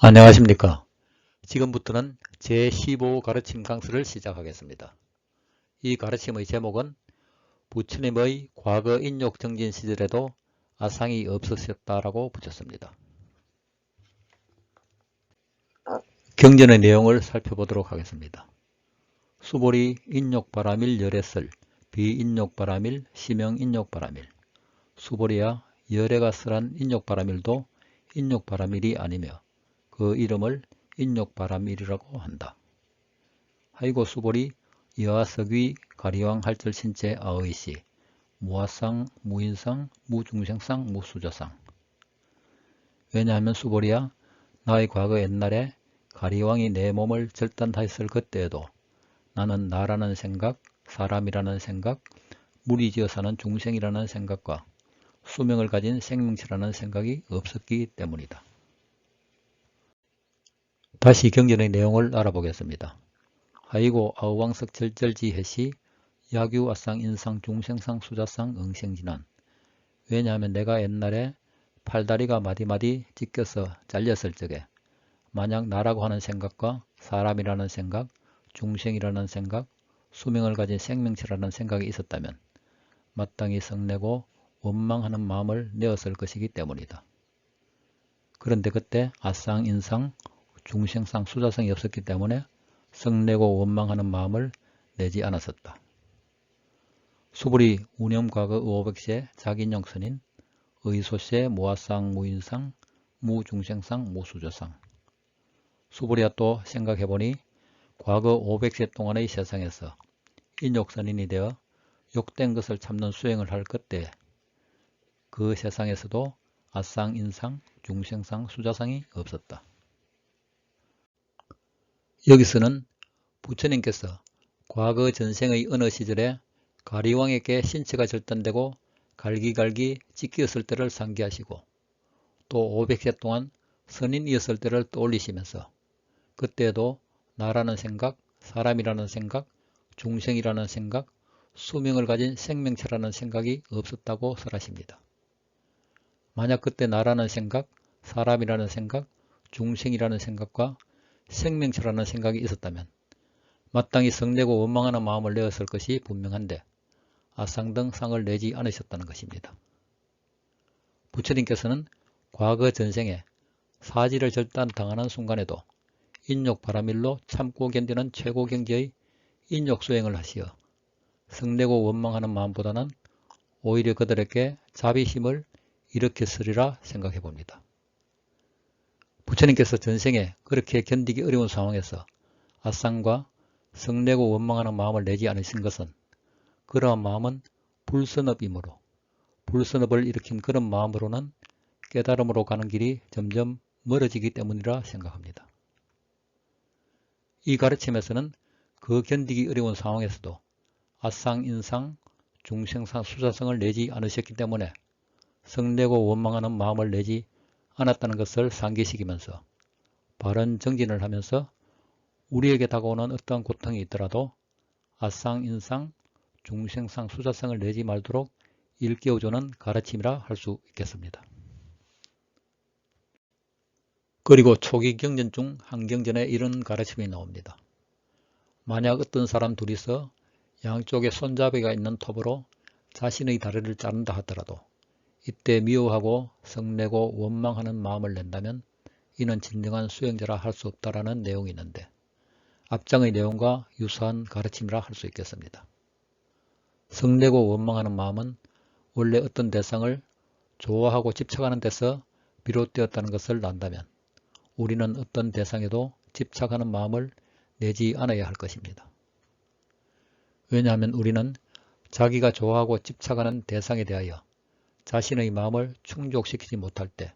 안녕하십니까. 지금부터는 제15 가르침 강수를 시작하겠습니다. 이 가르침의 제목은 부처님의 과거 인욕정진 시절에도 아상이 없으셨다라고 붙였습니다. 경전의 내용을 살펴보도록 하겠습니다. 수보리 인욕바라밀 열애설, 비인욕바라밀, 시명인욕바라밀. 수보리야 열애가 설한 인욕바라밀도 인욕바라밀이 아니며 그 이름을 인욕바라밀이라고 한다. 하이고 수보리 여하석위 가리왕 할절 신체 아의시 무아상 무인상 무중생상 무수저상. 왜냐하면 수보리야 나의 과거 옛날에 가리왕이 내 몸을 절단하였을 그때에도 나는 나라는 생각, 사람이라는 생각, 무리 지어 사는 중생이라는 생각과 수명을 가진 생명체라는 생각이 없었기 때문이다. 다시 경전의 내용을 알아보겠습니다. 하이고 아우왕석 절절지 해시 야규 아상 인상 중생상 수자상 응생진한. 왜냐하면 내가 옛날에 팔다리가 마디마디 찢겨서 잘렸을 적에 만약 나라고 하는 생각과 사람이라는 생각, 중생이라는 생각, 수명을 가진 생명체라는 생각이 있었다면 마땅히 성내고 원망하는 마음을 내었을 것이기 때문이다. 그런데 그때 아상 인상 중생상 수자성이 없었기 때문에 성내고 원망하는 마음을 내지 않았었다. 수불이 운염과거 500세 자기인용선인 의소세 무아상 무인상 무중생상 무수저상. 수불이야 또 생각해보니 과거 500세 동안의 세상에서 인욕선인이 되어 욕된 것을 참는 수행을 할 그때 그 세상에서도 아상, 인상, 중생상, 수자상이 없었다. 여기서는 부처님께서 과거 전생의 어느 시절에 가리왕에게 신체가 절단되고 갈기갈기 찢기었을 때를 상기하시고 또 500세 동안 선인이었을 때를 떠올리시면서 그때에도 나라는 생각, 사람이라는 생각, 중생이라는 생각, 수명을 가진 생명체라는 생각이 없었다고 설하십니다. 만약 그때 나라는 생각, 사람이라는 생각, 중생이라는 생각과 생명체라는 생각이 있었다면 마땅히 성내고 원망하는 마음을 내었을 것이 분명한데 아상 등 상을 내지 않으셨다는 것입니다. 부처님께서는 과거 전생에 사지를 절단당하는 순간에도 인욕바라밀로 참고 견디는 최고 경지의 인욕수행을 하시어 성내고 원망하는 마음보다는 오히려 그들에게 자비심을 일으켰으리라 생각해 봅니다. 부처님께서 전생에 그렇게 견디기 어려운 상황에서 아상과 성내고 원망하는 마음을 내지 않으신 것은 그러한 마음은 불선업이므로 불선업을 일으킨 그런 마음으로는 깨달음으로 가는 길이 점점 멀어지기 때문이라 생각합니다. 이 가르침에서는 그 견디기 어려운 상황에서도 아상, 인상, 중생상, 수자성을 내지 않으셨기 때문에 성내고 원망하는 마음을 내지 않았다는 것을 상기시키면서 바른 정진을 하면서 우리에게 다가오는 어떠한 고통이 있더라도 아상, 인상, 중생상, 수자성을 내지 말도록 일깨워주는 가르침이라 할 수 있겠습니다. 그리고 초기 경전 중 한 경전에 이런 가르침이 나옵니다. 만약 어떤 사람 둘이서 양쪽에 손잡이가 있는 톱으로 자신의 다리를 자른다 하더라도 이때 미워하고 성내고 원망하는 마음을 낸다면 이는 진정한 수행자라 할 수 없다라는 내용이 있는데 앞장의 내용과 유사한 가르침이라 할 수 있겠습니다. 성내고 원망하는 마음은 원래 어떤 대상을 좋아하고 집착하는 데서 비롯되었다는 것을 안다면 우리는 어떤 대상에도 집착하는 마음을 내지 않아야 할 것입니다. 왜냐하면 우리는 자기가 좋아하고 집착하는 대상에 대하여 자신의 마음을 충족시키지 못할 때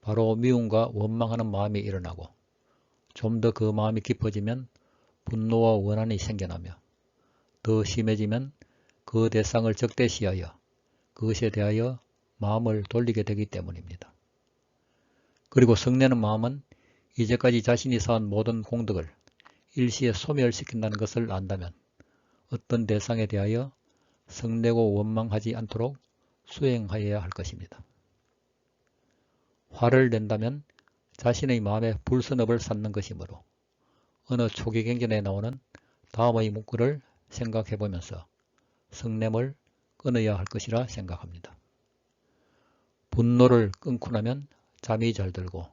바로 미움과 원망하는 마음이 일어나고 좀 더 그 마음이 깊어지면 분노와 원한이 생겨나며 더 심해지면 그 대상을 적대시하여 그것에 대하여 마음을 돌리게 되기 때문입니다. 그리고 성내는 마음은 이제까지 자신이 쌓은 모든 공덕을 일시에 소멸시킨다는 것을 안다면 어떤 대상에 대하여 성내고 원망하지 않도록 수행하여야 할 것입니다. 화를 낸다면 자신의 마음에 불선업을 쌓는 것이므로 어느 초기 경전에 나오는 다음의 문구를 생각해 보면서 성냄을 끊어야 할 것이라 생각합니다. 분노를 끊고 나면 잠이 잘 들고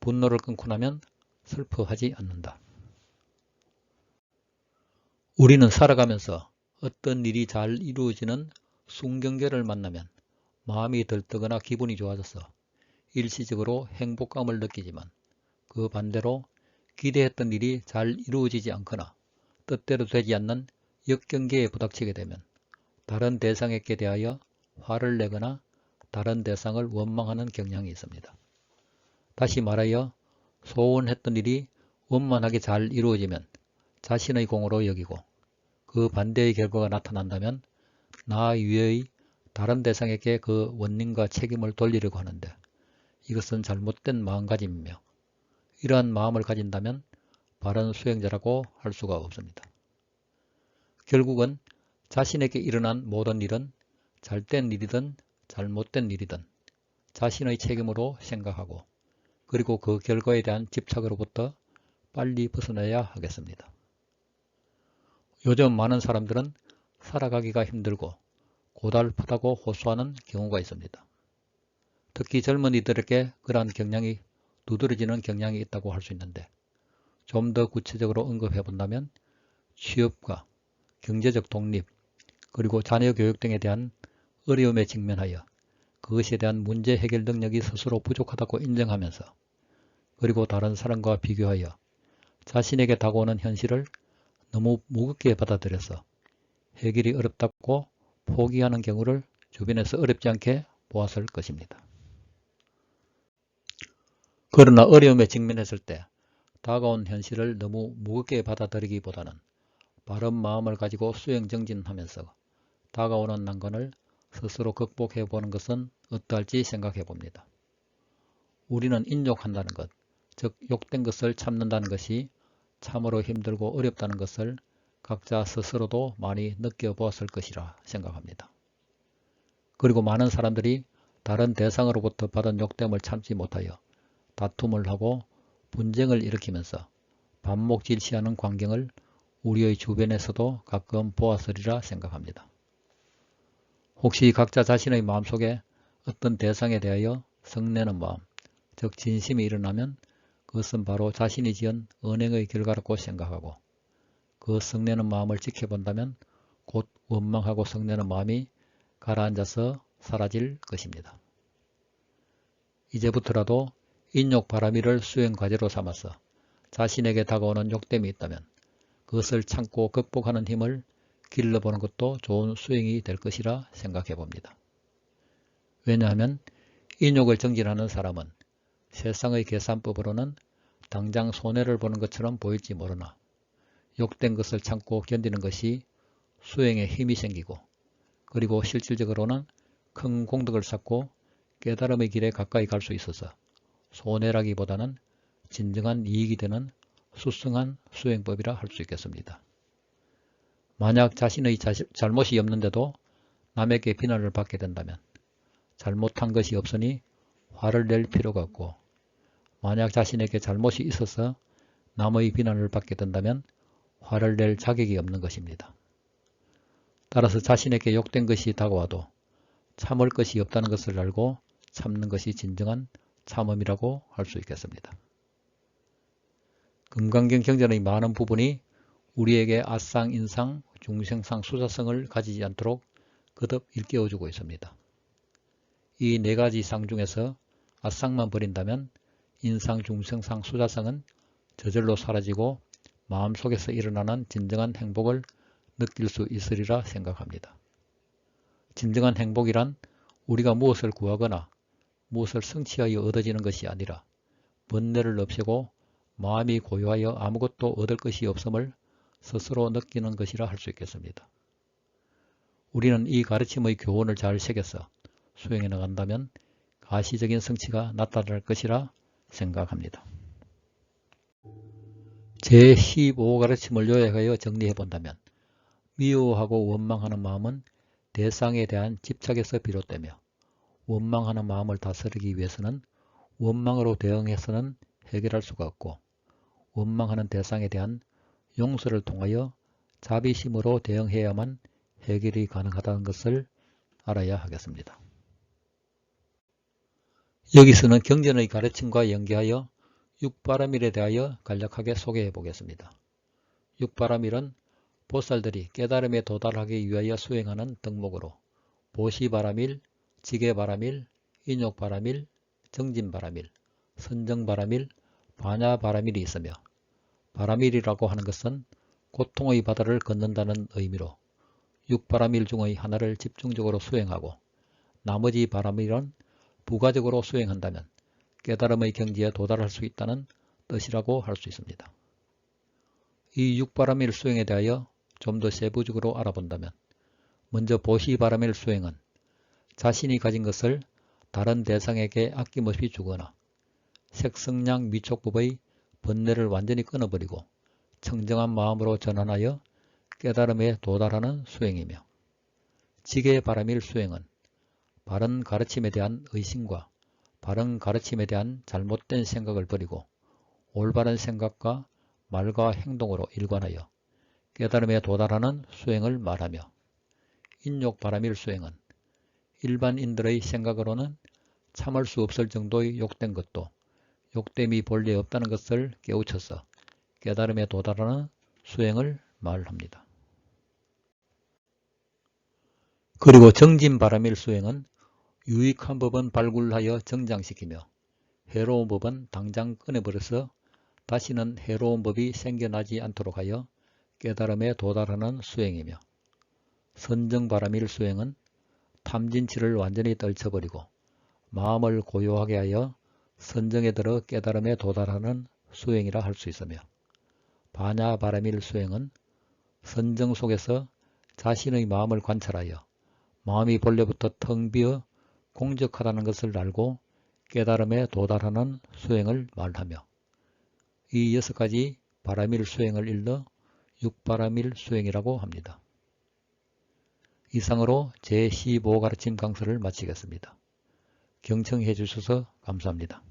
분노를 끊고 나면 슬퍼하지 않는다. 우리는 살아가면서 어떤 일이 잘 이루어지는 순경계를 만나면 마음이 들뜨거나 기분이 좋아져서 일시적으로 행복감을 느끼지만 그 반대로 기대했던 일이 잘 이루어지지 않거나 뜻대로 되지 않는 역경계에 부닥치게 되면 다른 대상에게 대하여 화를 내거나 다른 대상을 원망하는 경향이 있습니다. 다시 말하여 소원했던 일이 원만하게 잘 이루어지면 자신의 공으로 여기고 그 반대의 결과가 나타난다면 나 위의 다른 대상에게 그 원인과 책임을 돌리려고 하는데 이것은 잘못된 마음가짐이며 이러한 마음을 가진다면 바른 수행자라고 할 수가 없습니다. 결국은 자신에게 일어난 모든 일은 잘된 일이든 잘못된 일이든 자신의 책임으로 생각하고 그리고 그 결과에 대한 집착으로부터 빨리 벗어나야 하겠습니다. 요즘 많은 사람들은 살아가기가 힘들고 고달프다고 호소하는 경우가 있습니다. 특히 젊은이들에게 그러한 경향이 두드러지는 경향이 있다고 할 수 있는데 좀 더 구체적으로 언급해 본다면 취업과 경제적 독립 그리고 자녀 교육 등에 대한 어려움에 직면하여 그것에 대한 문제 해결 능력이 스스로 부족하다고 인정하면서 그리고 다른 사람과 비교하여 자신에게 다가오는 현실을 너무 무겁게 받아들여서 해결이 어렵다고 포기하는 경우를 주변에서 어렵지 않게 보았을 것입니다. 그러나 어려움에 직면했을 때 다가온 현실을 너무 무겁게 받아들이기보다는 바른 마음을 가지고 수행 정진하면서 다가오는 난관을 스스로 극복해 보는 것은 어떠할지 생각해 봅니다. 우리는 인욕한다는 것, 즉 욕된 것을 참는다는 것이 참으로 힘들고 어렵다는 것을 각자 스스로도 많이 느껴보았을 것이라 생각합니다. 그리고 많은 사람들이 다른 대상으로부터 받은 욕됨을 참지 못하여 다툼을 하고 분쟁을 일으키면서 반목질시하는 광경을 우리의 주변에서도 가끔 보았으리라 생각합니다. 혹시 각자 자신의 마음속에 어떤 대상에 대하여 성내는 마음, 즉 진심이 일어나면 그것은 바로 자신이 지은 언행의 결과라고 생각하고 그 성내는 마음을 지켜본다면 곧 원망하고 성내는 마음이 가라앉아서 사라질 것입니다. 이제부터라도 인욕 바라미를 수행 과제로 삼아서 자신에게 다가오는 욕됨이 있다면 그것을 참고 극복하는 힘을 길러보는 것도 좋은 수행이 될 것이라 생각해 봅니다. 왜냐하면 인욕을 정진하는 사람은 세상의 계산법으로는 당장 손해를 보는 것처럼 보일지 모르나 욕된 것을 참고 견디는 것이 수행에 힘이 생기고 그리고 실질적으로는 큰 공덕을 쌓고 깨달음의 길에 가까이 갈 수 있어서 손해라기보다는 진정한 이익이 되는 수승한 수행법이라 할 수 있겠습니다. 만약 자신의 잘못이 없는데도 남에게 비난을 받게 된다면 잘못한 것이 없으니 화를 낼 필요가 없고 만약 자신에게 잘못이 있어서 남의 비난을 받게 된다면 화를 낼 자격이 없는 것입니다. 따라서 자신에게 욕된 것이 다가와도 참을 것이 없다는 것을 알고 참는 것이 진정한 참음이라고 할 수 있겠습니다. 금강경 경전의 많은 부분이 우리에게 아상, 인상, 중생상, 수사성을 가지지 않도록 거듭 일깨워주고 있습니다. 이 네 가지 상 중에서 아상만 버린다면 인상, 중생상, 수사성은 저절로 사라지고 마음속에서 일어나는 진정한 행복을 느낄 수 있으리라 생각합니다. 진정한 행복이란 우리가 무엇을 구하거나 무엇을 성취하여 얻어지는 것이 아니라 번뇌를 없애고 마음이 고요하여 아무것도 얻을 것이 없음을 스스로 느끼는 것이라 할 수 있겠습니다. 우리는 이 가르침의 교훈을 잘 새겨서 수행해 나간다면 가시적인 성취가 나타날 것이라 생각합니다. 제15 가르침을 요약하여 정리해 본다면 미워하고 원망하는 마음은 대상에 대한 집착에서 비롯되며 원망하는 마음을 다스리기 위해서는 원망으로 대응해서는 해결할 수가 없고 원망하는 대상에 대한 용서를 통하여 자비심으로 대응해야만 해결이 가능하다는 것을 알아야 하겠습니다. 여기서는 경전의 가르침과 연계하여 육바라밀에 대하여 간략하게 소개해 보겠습니다. 육바라밀은 보살들이 깨달음에 도달하기 위하여 수행하는 덕목으로 보시바라밀, 지게바라밀, 인욕바라밀, 정진바라밀, 선정바라밀, 반야바라밀이 있으며 바라밀이라고 하는 것은 고통의 바다를 걷는다는 의미로 육바라밀 중의 하나를 집중적으로 수행하고 나머지 바라밀은 부가적으로 수행한다면 깨달음의 경지에 도달할 수 있다는 뜻이라고 할 수 있습니다. 이 육바라밀 수행에 대하여 좀 더 세부적으로 알아본다면 먼저 보시바라밀 수행은 자신이 가진 것을 다른 대상에게 아낌없이 주거나 색성량 미촉법의 번뇌를 완전히 끊어버리고 청정한 마음으로 전환하여 깨달음에 도달하는 수행이며 지게바라밀 수행은 바른 가르침에 대한 의심과 바른 가르침에 대한 잘못된 생각을 버리고 올바른 생각과 말과 행동으로 일관하여 깨달음에 도달하는 수행을 말하며 인욕바라밀 수행은 일반인들의 생각으로는 참을 수 없을 정도의 욕된 것도 욕됨이 본래 없다는 것을 깨우쳐서 깨달음에 도달하는 수행을 말합니다. 그리고 정진바라밀 수행은 유익한 법은 발굴하여 정장시키며 해로운 법은 당장 꺼내버려서 다시는 해로운 법이 생겨나지 않도록 하여 깨달음에 도달하는 수행이며 선정바라밀 수행은 탐진치를 완전히 떨쳐버리고 마음을 고요하게 하여 선정에 들어 깨달음에 도달하는 수행이라 할 수 있으며 반야바라밀 수행은 선정 속에서 자신의 마음을 관찰하여 마음이 본래부터 텅 비어 공적하다는 것을 알고 깨달음에 도달하는 수행을 말하며 이 6가지 바라밀 수행을 일러 육바라밀 수행이라고 합니다. 이상으로 제15 가르침 강서를 마치겠습니다. 경청해 주셔서 감사합니다.